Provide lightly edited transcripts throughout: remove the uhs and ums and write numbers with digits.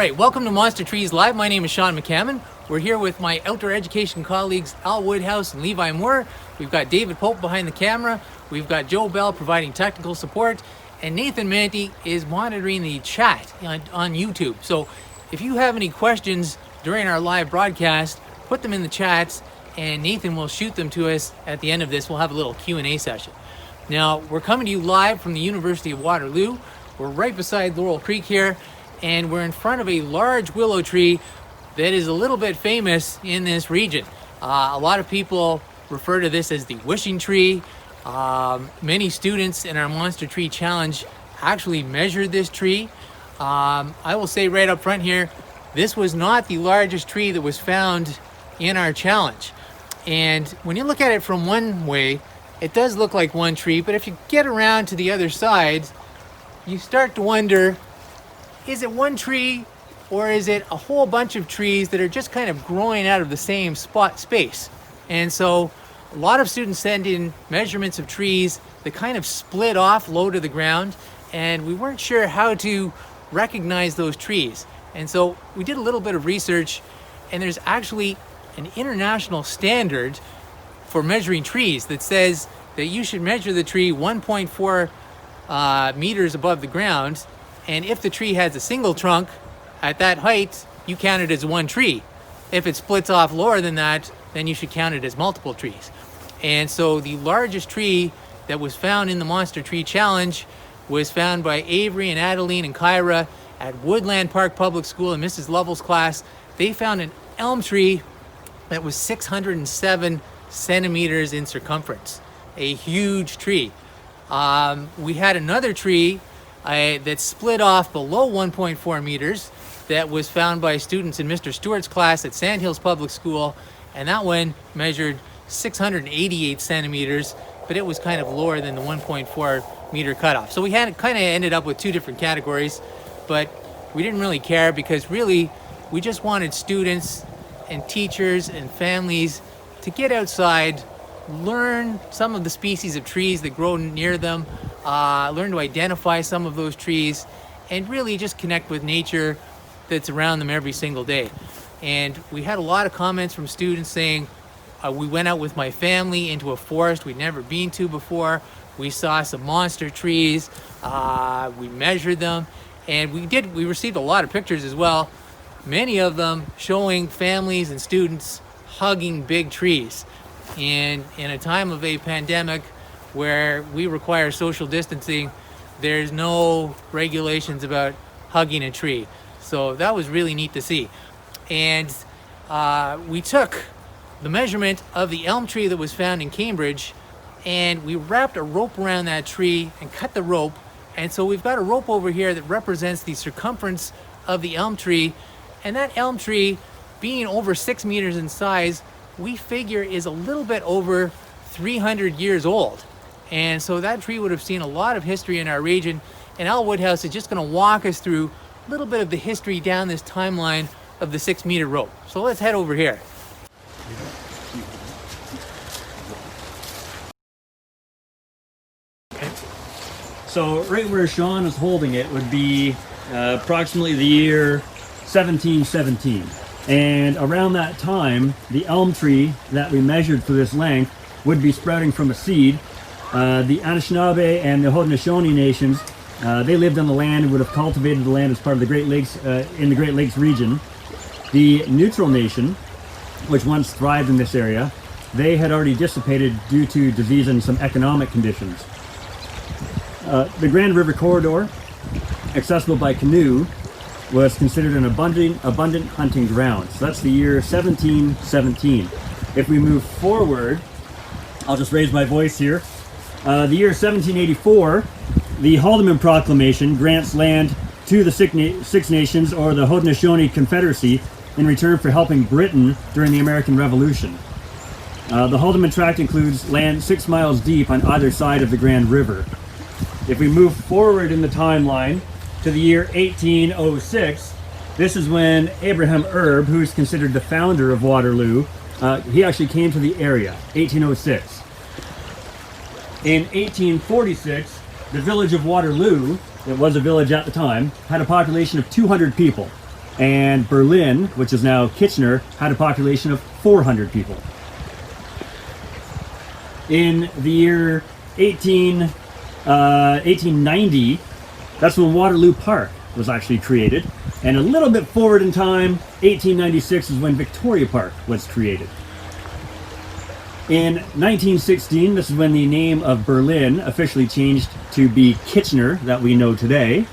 right, welcome to Monster Trees Live. My name is Sean McCammon. We're here with my outdoor education colleagues Al Woodhouse and Levi Moore. We've got David Pope behind the camera. We've got Joe Bell providing technical support. And Nathan Manty is monitoring the chat on YouTube. So if you have any questions during our live broadcast, put them in the chats and Nathan will shoot them to us at the end of this. We'll have a little Q&A session. Now, we're coming to you live from the University of Waterloo. We're right beside Laurel Creek here, and we're in front of a large willow tree that is a little bit famous in this region. A lot of people refer to this as the wishing tree. Many students in our Monster Tree Challenge actually measured this tree. I will say right up front here, this was not the largest tree that was found in our challenge. And when you look at it from one way, it does look like one tree, but if you get around to the other side, you start to wonder, is it one tree or is it a whole bunch of trees that are just kind of growing out of the same space? And so a lot of students send in measurements of trees that kind of split off low to the ground, and we weren't sure how to recognize those trees. And so we did a little bit of research, and there's actually an international standard for measuring trees that says that you should measure the tree 1.4 meters above the ground, and if the tree has a single trunk at that height, you count it as one tree. If it splits off lower than that, then you should count it as multiple trees. And so the largest tree that was found in the Monster Tree Challenge was found by Avery and Adeline and Kyra at Woodland Park Public School in Mrs. Lovell's class. They found an elm tree that was 607 centimeters in circumference, a huge tree. We had another tree that split off below 1.4 meters that was found by students in Mr. Stewart's class at Sandhills Public School, and that one measured 688 centimeters, but it was kind of lower than the 1.4 meter cutoff. So we had kind of ended up with two different categories, but we didn't really care because really we just wanted students and teachers and families to get outside, learn some of the species of trees that grow near them, learn to identify some of those trees, and really just connect with nature that's around them every single day. And we had a lot of comments from students saying, we went out with my family into a forest we'd never been to before. We saw some monster trees, we measured them, and we received a lot of pictures as well, many of them showing families and students hugging big trees. And in a time of a pandemic where we require social distancing, there's no regulations about hugging a tree. So that was really neat to see. And we took the measurement of the elm tree that was found in Cambridge, and we wrapped a rope around that tree and cut the rope. And so we've got a rope over here that represents the circumference of the elm tree. And that elm tree, being over 6 meters in size, we figure is a little bit over 300 years old. And so that tree would have seen a lot of history in our region. And Al Woodhouse is just going to walk us through a little bit of the history down this timeline of the 6 meter rope. So let's head over here. Okay. So right where Sean is holding it would be approximately the year 1717. And around that time, the elm tree that we measured for this length would be sprouting from a seed. The Anishinaabe and the Haudenosaunee nations, they lived on the land and would have cultivated the land as part of the Great Lakes, in the Great Lakes region. The Neutral Nation, which once thrived in this area, they had already dissipated due to disease and some economic conditions. The Grand River Corridor, accessible by canoe, was considered an abundant hunting ground. So that's the year 1717. If we move forward, I'll just raise my voice here. The year 1784, the Haldimand Proclamation grants land to the Six Nations, or the Haudenosaunee Confederacy, in return for helping Britain during the American Revolution. The Haldimand Tract includes land 6 miles deep on either side of the Grand River. If we move forward in the timeline to the year 1806, this is when Abraham Erb, who's considered the founder of Waterloo, he actually came to the area, 1806. In 1846, the village of Waterloo, it was a village at the time, had a population of 200 people. and Berlin, which is now Kitchener, had a population of 400 people. In the year 1890, that's when Waterloo Park was actually created. And a little bit forward in time, 1896 is when Victoria Park was created. In 1916, this is when the name of Berlin officially changed to be Kitchener, that we know today.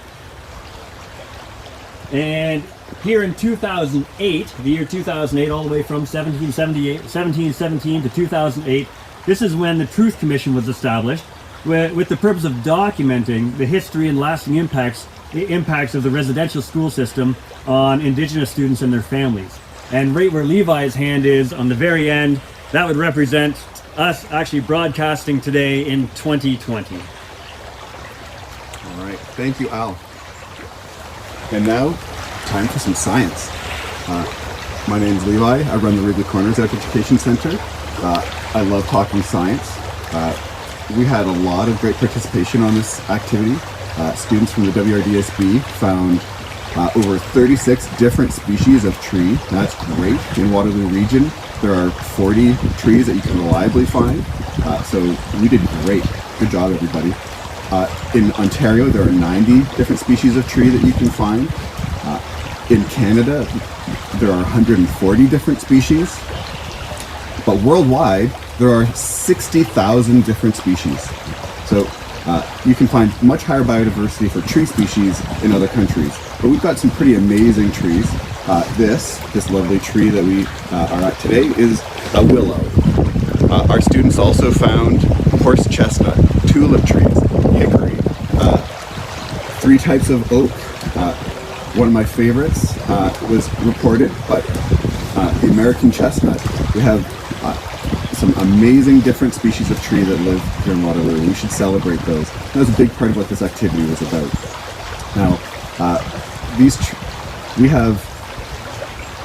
And here in 2008, the year 2008, all the way from 1717 to 2008, this is when the Truth Commission was established with the purpose of documenting the history and lasting impacts of the residential school system on Indigenous students and their families. And right where Levi's hand is on the very end, that would represent us actually broadcasting today in 2020. All right, thank you, Al. And now, time for some science. My name is Levi. I run the Wrigley Corners Education Center. I love talking science. We had a lot of great participation on this activity. Students from the WRDSB found over 36 different species of tree. That's great. In Waterloo region, there are 40 trees that you can reliably find. So we did great. Good job, everybody. In Ontario, there are 90 different species of tree that you can find. In Canada, there are 140 different species. But worldwide, there are 60,000 different species. So you can find much higher biodiversity for tree species in other countries. But we've got some pretty amazing trees. This lovely tree that we are at today is a willow. Our students also found horse chestnut, tulip trees, hickory, 3 types of oak. One of my favorites was reported, but the American chestnut. We have some amazing different species of tree that live here in Waterloo. We should celebrate those. That was a big part of what this activity was about. Now, we have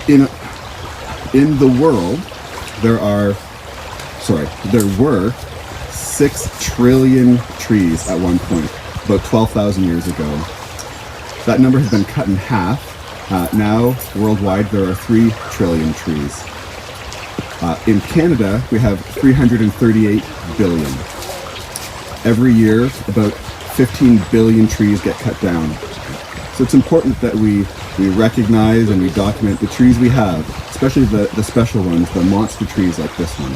in the world there were 6 trillion trees at one point, about 12,000 years ago. That number has been cut in half. Now, worldwide, there are 3 trillion trees. In Canada, we have 338 billion. Every year, about 15 billion trees get cut down. So it's important that we recognize and we document the trees we have, especially the special ones, the monster trees like this one.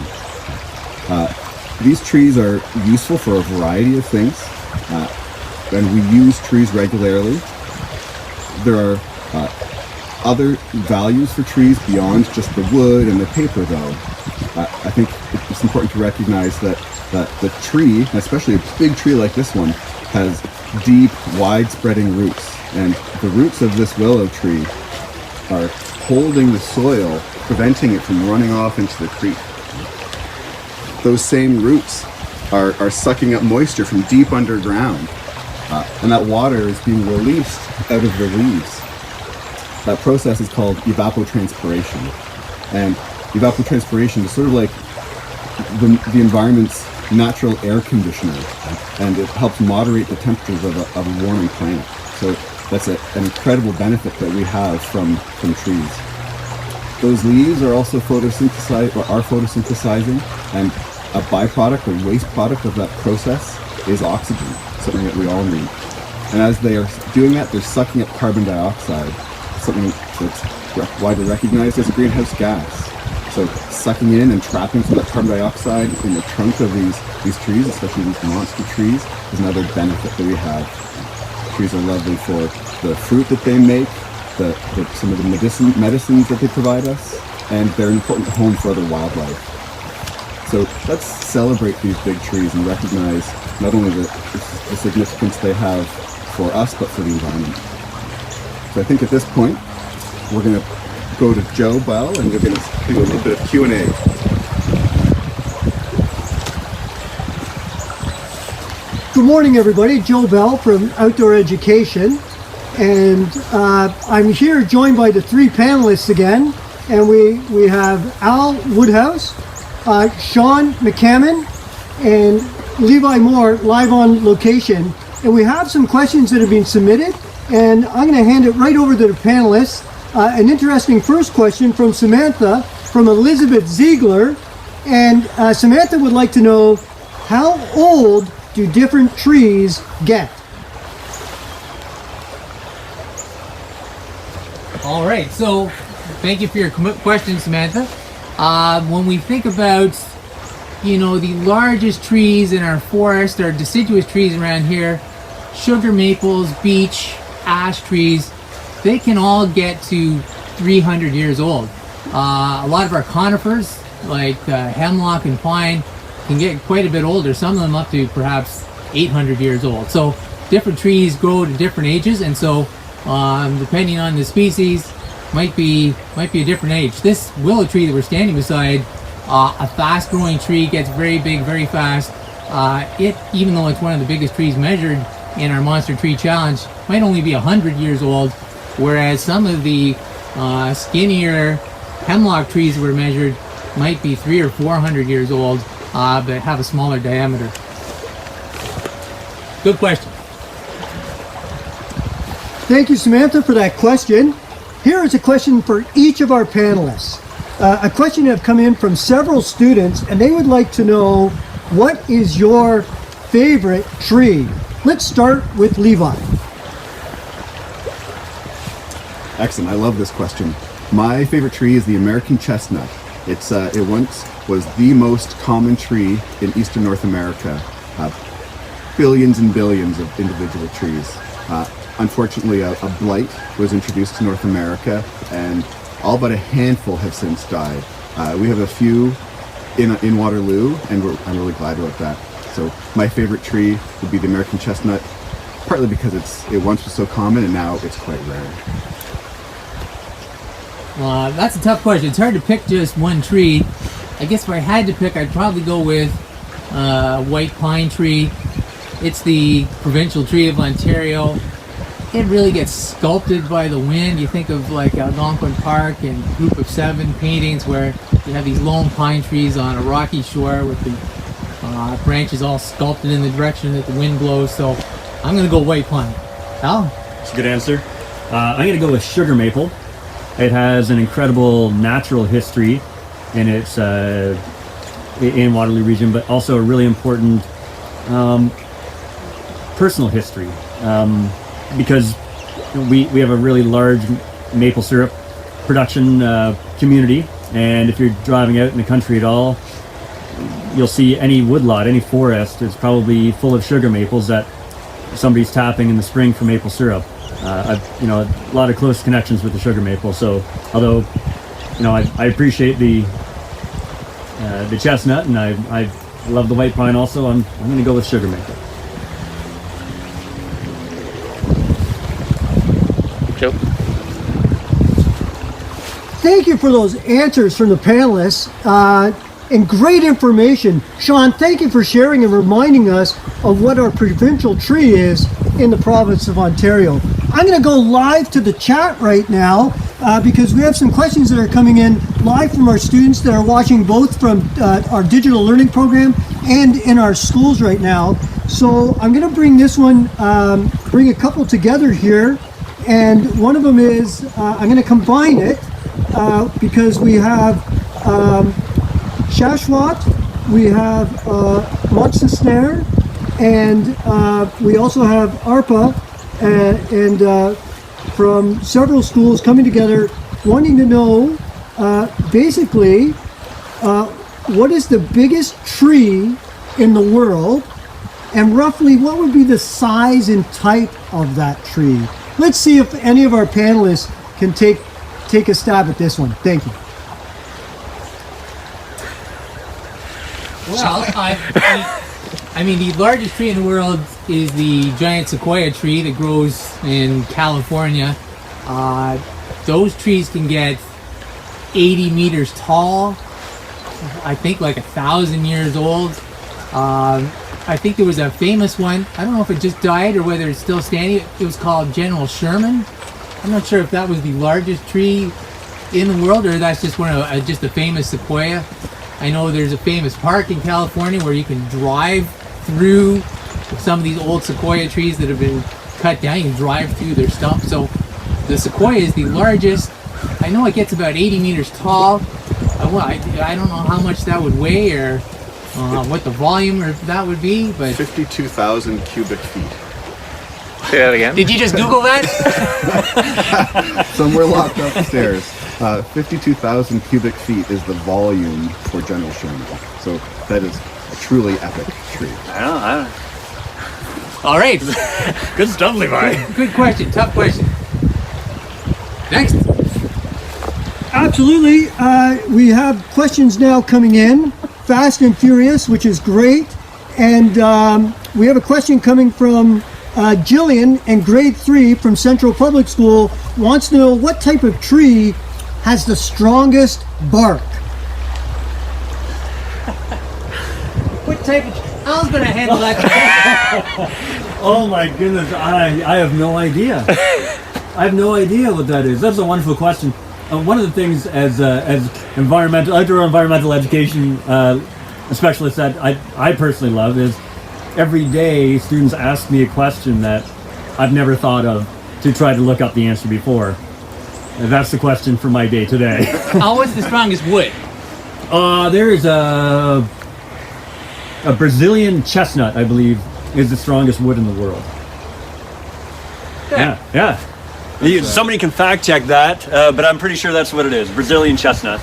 These trees are useful for a variety of things, and we use trees regularly. There are other values for trees beyond just the wood and the paper, though. I think it's important to recognize that the tree, especially a big tree like this one, has deep, wide-spreading roots. And the roots of this willow tree are holding the soil, preventing it from running off into the creek. Those same roots are sucking up moisture from deep underground. And that water is being released out of the leaves. That process is called evapotranspiration. And evapotranspiration is sort of like the environment's natural air conditioner, and it helps moderate the temperatures of a warming planet. So that's an incredible benefit that we have from trees. Those leaves are also photosynthesizing, and a byproduct or waste product of that process is oxygen, something that we all need. And as they are doing that, they're sucking up carbon dioxide, something that's widely recognized as a greenhouse gas. So sucking in and trapping some of that carbon dioxide in the trunk of these trees, especially these monster trees, is another benefit that we have. Trees are lovely for the fruit that they make, some of the medicines that they provide us, and they're an important home for other wildlife. So let's celebrate these big trees and recognize not only the significance they have for us, but for the environment. So I think at this point, we're going to go to Joe Bell and we're going to do a little bit of Q&A. Good morning, everybody. Joe Bell from Outdoor Education. And I'm here joined by the 3 panelists again. And we have Al Woodhouse, Sean McCammon, and Levi Moore live on location. And we have some questions that have been submitted. And I'm going to hand it right over to the panelists. an interesting first question from Samantha from Elizabeth Ziegler. And Samantha would like to know, how old do different trees get? All right, so thank you for your question, Samantha. When we think about, the largest trees in our forest, our deciduous trees around here, sugar maples, beech, ash trees, they can all get to 300 years old. A lot of our conifers, like hemlock and pine, can get quite a bit older, some of them up to perhaps 800 years old. So different trees grow to different ages, and so depending on the species, might be a different age. This willow tree that we're standing beside, a fast growing tree, gets very big very fast. Even though it's one of the biggest trees measured in our Monster Tree Challenge, might only be 100 years old, whereas some of the skinnier hemlock trees that were measured might be 300 or 400 years old, but have a smaller diameter. Good question. Thank you, Samantha, for that question. Here is a question for each of our panelists. A question that have come in from several students, and they would like to know, what is your favorite tree? Let's start with Levi. Excellent. I love this question. My favorite tree is the American chestnut. It once was the most common tree in eastern North America. Billions and billions of individual trees. Unfortunately, a blight was introduced to North America, and all but a handful have since died. We have a few in Waterloo, and I'm really glad about that. So my favorite tree would be the American chestnut, partly because it once was so common and now it's quite rare. That's a tough question. It's hard to pick just one tree. I guess if I had to pick, I'd probably go with white pine tree. It's the provincial tree of Ontario. It really gets sculpted by the wind. You think of like Algonquin Park and Group of Seven paintings where you have these lone pine trees on a rocky shore with the branches all sculpted in the direction that the wind blows. So I'm going to go white pine. Al? That's a good answer. I'm going to go with sugar maple. It has an incredible natural history in its in Waterloo region, but also a really important personal history. Because we have a really large maple syrup production community, and if you're driving out in the country at all, you'll see any woodlot, any forest is probably full of sugar maples that somebody's tapping in the spring for maple syrup. I've a lot of close connections with the sugar maple. So although I appreciate the chestnut, and I love the white pine also, I'm going to go with sugar maple. Joe? Thank you for those answers from the panelists, and great information. Sean, thank you for sharing and reminding us of what our provincial tree is in the province of Ontario. I'm going to go live to the chat right now because we have some questions that are coming in live from our students that are watching both from our digital learning program and in our schools right now. So I'm going to bring this one, bring a couple together here. And one of them is, I'm going to combine it because we have Shashwat, we have Montesnare, and we also have ARPA, and from several schools coming together wanting to know basically what is the biggest tree in the world, and roughly what would be the size and type of that tree. Let's see if any of our panelists can take a stab at this one. Thank you. Well, I mean, the largest tree in the world is the giant sequoia tree that grows in California. Those trees can get 80 meters tall. I think like 1,000 years old. I think there was a famous one. I don't know if it just died or whether it's still standing. It was called General Sherman. I'm not sure if that was the largest tree in the world or that's just one of just a famous sequoia. I know there's a famous park in California where you can drive through some of these old sequoia trees that have been cut down. You can drive through their stumps. So The sequoia is the largest. I know it gets about 80 meters tall. I don't know how much that would weigh or what the volume or that would be, but 52,000 cubic feet. Say that again. did you just Google that? Somewhere locked upstairs. 52,000 cubic feet is the volume for General Sherman. So that is a truly epic tree. I don't. All right. Good stuff, Levi. Good question. Tough question. Next. Absolutely. We have questions now coming in, fast and furious, which is great. And we have a question coming from Jillian in grade 3 from Central Public School. Wants to know what type of tree has the strongest bark. What type of... Al's going to handle that. Oh my goodness, I have no idea. I have no idea what that is. That's a wonderful question. One of the things as outdoor environmental education specialist that I personally love is every day students ask me a question that I've never thought of to try to look up the answer before. And that's the question for my day today. Al, what's the strongest wood? There is a Brazilian chestnut, I believe, is the strongest wood in the world. Yeah. Somebody can fact check that, but I'm pretty sure that's what it is. Brazilian chestnut.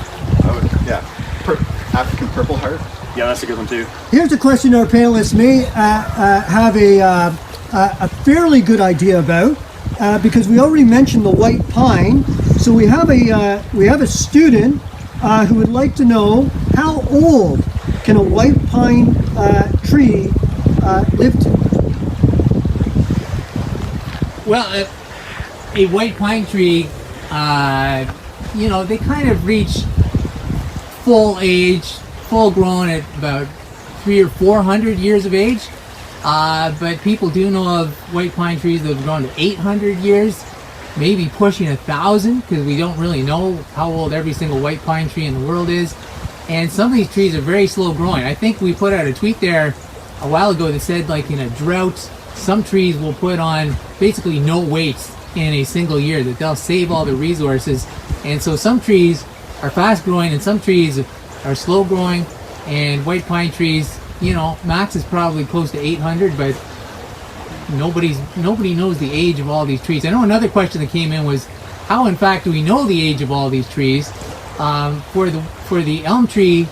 African purple heart. Yeah, that's a good one too. Here's a question our panelists may have a fairly good idea about, because we already mentioned the white pine. So we have a student who would like to know how old can a white pine tree live to? Well, a white pine tree, they kind of reach full age, full grown at about 300 or 400 years of age. But people do know of white pine trees that have grown to 800 years, maybe pushing 1,000, because we don't really know how old every single white pine tree in the world is. And some of these trees are very slow growing. I think we put out a tweet there a while ago that said, like, in a drought, some trees will put on basically no weight in a single year, that they'll save all the resources. And so some trees are fast growing and some trees are slow growing. And white pine trees, max is probably close to 800, but nobody knows the age of all these trees. I know another question that came in was, how in fact do we know the age of all these trees? For the elm tree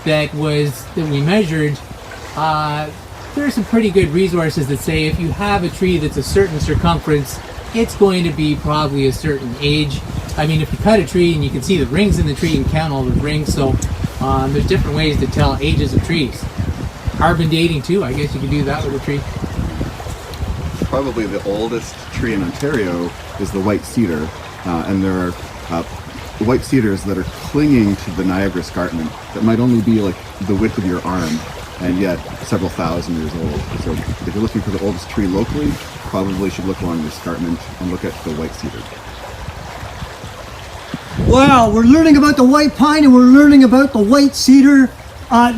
that we measured, there are some pretty good resources that say if you have a tree that's a certain circumference, it's going to be probably a certain age. I mean, if you cut a tree and you can see the rings in the tree, you can count all the rings. So there's different ways to tell ages of trees. Carbon dating too, I guess you could do that with a tree. Probably the oldest tree in Ontario is the white cedar, and there are white cedars that are clinging to the Niagara escarpment that might only be like the width of your arm, and yet several thousand years old. So if you're looking for the oldest tree locally, probably should look along the escarpment and look at the white cedar. Wow, we're learning about the white pine and we're learning about the white cedar.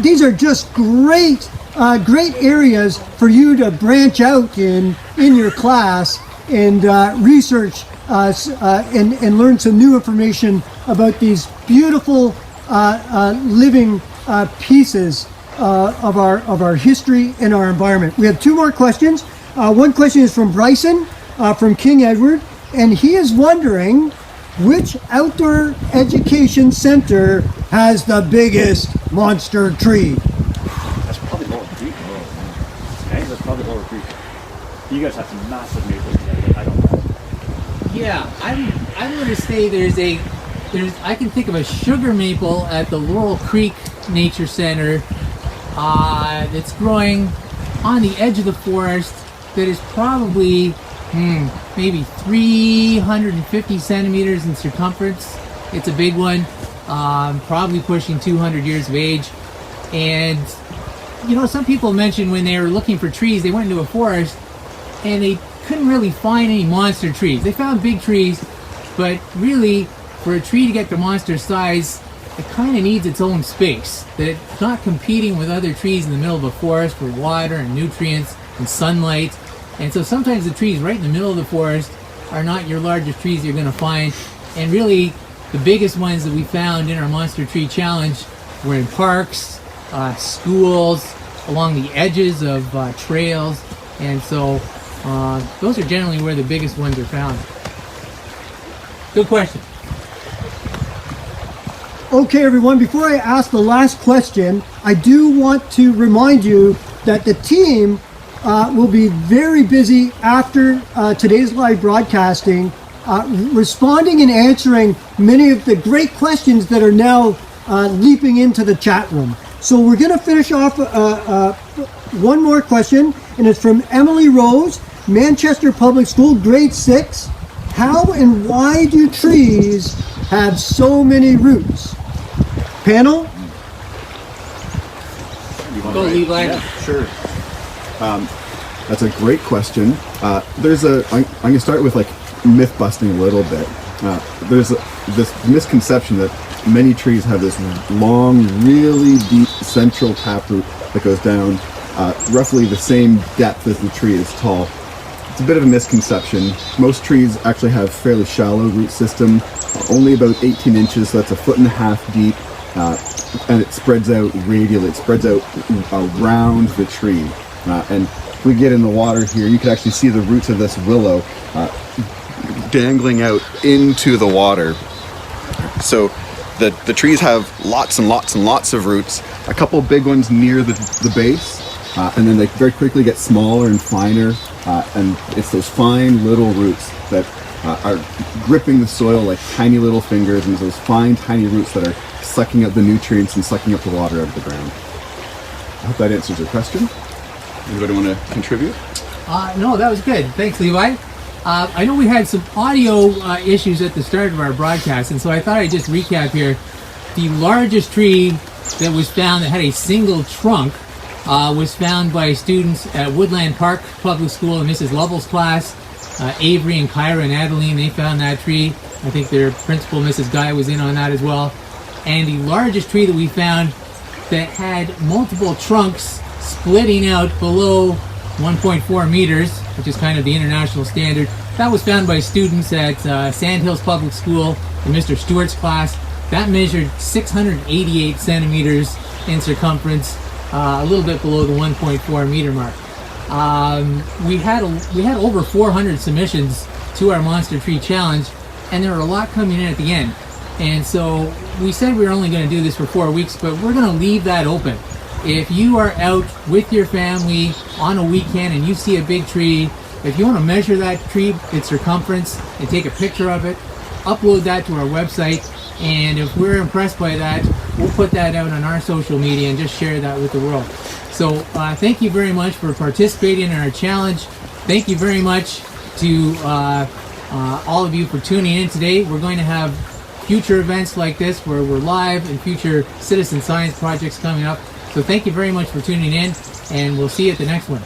These are just great areas for you to branch out in your class and research and learn some new information about these beautiful living pieces of our history and our environment. We have two more questions. One question is from Bryson from King Edward, and he is wondering which outdoor education center has the biggest monster tree. That's probably Lower Creek. Okay, that's probably Lower Creek. You guys have some massive maples together. I don't know. Yeah, I'm going to say I can think of a sugar maple at the Laurel Creek Nature Center that's growing on the edge of the forest that is probably maybe 350 centimeters in circumference. It's a big one, probably pushing 200 years of age. And some people mentioned when they were looking for trees, they went into a forest and they couldn't really find any monster trees. They found big trees, but really for a tree to get to monster size, it kind of needs its own space, that it's not competing with other trees in the middle of a forest for water and nutrients and sunlight. And so sometimes the trees right in the middle of the forest are not your largest trees you're going to find. And really, the biggest ones that we found in our Monster Tree Challenge were in parks, schools, along the edges of trails. And so those are generally where the biggest ones are found. Good question. Okay, everyone, before I ask the last question, I do want to remind you that the team will be very busy after today's live broadcasting, responding and answering many of the great questions that are now leaping into the chat room. So we're going to finish off one more question, and it's from Emily Rose, Manchester Public School, grade 6. How and why do trees have so many roots? Panel? Go, Levi. Yeah, sure. That's a great question. I'm going to start with like myth busting a little bit. There's this misconception that many trees have this long, really deep central taproot that goes down roughly the same depth as the tree is tall. It's a bit of a misconception. Most trees actually have fairly shallow root system, only about 18 inches, so that's 1.5 feet deep, and it spreads out radially. It spreads out around the tree. And if we get in the water here, you can actually see the roots of this willow dangling out into the water. So the trees have lots and lots and lots of roots, a couple big ones near the base, and then they very quickly get smaller and finer, and it's those fine little roots that are gripping the soil like tiny little fingers, and those fine tiny roots that are sucking up the nutrients and sucking up the water out of the ground. I hope that answers your question. Anybody want to contribute? No, that was good. Thanks, Levi. I know we had some audio issues at the start of our broadcast, and so I thought I'd just recap here. The largest tree that was found that had a single trunk was found by students at Woodland Park Public School in Mrs. Lovell's class. Avery and Kyra and Adeline, they found that tree. I think their principal, Mrs. Guy, was in on that as well. And the largest tree that we found that had multiple trunks splitting out below 1.4 meters, which is kind of the international standard. That was found by students at Sandhills Public School in Mr. Stewart's class. That measured 688 centimeters in circumference, a little bit below the 1.4 meter mark. We had over 400 submissions to our Monster Tree Challenge, and there were a lot coming in at the end. And so we said we were only going to do this for 4 weeks, but we're going to leave that open. If you are out with your family on a weekend and you see a big tree, if you want to measure that tree, its circumference, and take a picture of it, upload that to our website, and if we're impressed by that, we'll put that out on our social media and just share that with the world. So thank you very much for participating in our challenge. Thank you very much to all of you for tuning in today. We're going to have future events like this where we're live and future citizen science projects coming up. So thank you very much for tuning in, and we'll see you at the next one.